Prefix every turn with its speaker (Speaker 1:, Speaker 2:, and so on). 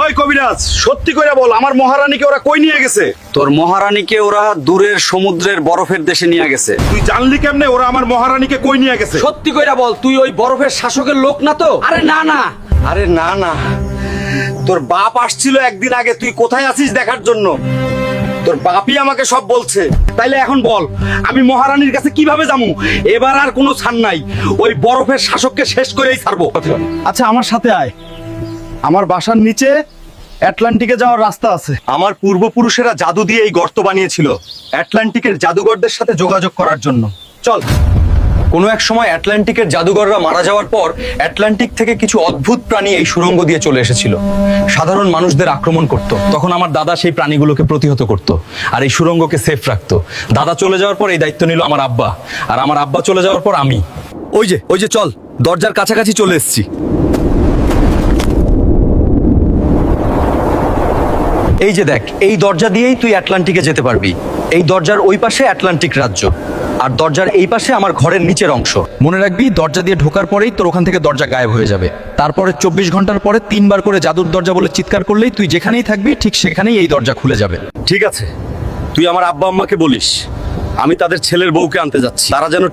Speaker 1: ওই কবিরাজ, সত্যি কইরা বল, আমার মহারানীকে ওরা কই নিয়ে গেছে?
Speaker 2: তোর মহারানীকে ওরা দূরের সমুদ্রের বরফের দেশে নিয়ে গেছে।
Speaker 1: তুই জানলি কেমনে ওরা আমার মহারানীকে কই নিয়ে গেছে?
Speaker 2: সত্যি কইরা বল, তুই ওই বরফের শাসকের লোক না তো? আরে না না, তোর বাপ আসছিল একদিন আগে, তুই কোথায় আছিস দেখার জন্য। তোর বাপই আমাকে সব বলছে। তাইলে এখন বল, আমি মহারানীর কাছে কিভাবে যাবো? এবার আর কোনো ছাড় নাই, ওই বরফের শাসককে শেষ করেই ছাড়বো।
Speaker 1: আচ্ছা, আমার সাথে আয়। আমার বাসার নিচে আটলান্টিকে যাওয়ার রাস্তা আছে।
Speaker 3: আমার পূর্বপুরুষেরা জাদু দিয়ে এই গর্ত বানিয়েছিল আটলান্টিকের জাদুঘরদের সাথে যোগাযোগ করার জন্য। চল। কোনো এক সময় আটলান্টিকের জাদুঘররা মারা যাওয়ার পর আটলান্টিক থেকে কিছু অদ্ভুত প্রাণী এই সুড়ঙ্গ দিয়ে চলে এসেছিল, সাধারণ মানুষদের আক্রমণ করত। তখন আমার দাদা সেই প্রাণীগুলোকে প্রতিহত করত আর এই সুড়ঙ্গকে সেফ রাখতো। দাদা চলে যাওয়ার পর এই দায়িত্ব নিল আমার আব্বা, আর আমার আব্বা চলে যাওয়ার পর আমি। ওই যে চল, দরজার কাছাকাছি চলে এসেছি। এই যে দেখ, এই দরজা দিয়েই তুই আটলান্টিকে যেতে পারবি। এই দরজার ওই পাশে আটলান্টিক রাজ্য, আর দরজার এই পাশে আমার ঘরের নিচের অংশ। মনে রাখবি, দরজা দিয়ে ঢোকার পরেই তোর ওখান থেকে দরজা গায়েব হয়ে যাবে। তারপরে 24 ঘন্টার পরে 3 বার করে জাদুর দরজা বলে চিৎকার করলেই তুই যেখানেই থাকবি ঠিক সেখানেই এই দরজা খুলে যাবে।
Speaker 2: ঠিক আছে, তুই আমার আব্বা আম্মাকে বলিস আমি তাদের ছেলের বউকে আনতে যাচ্ছি, তারা যেন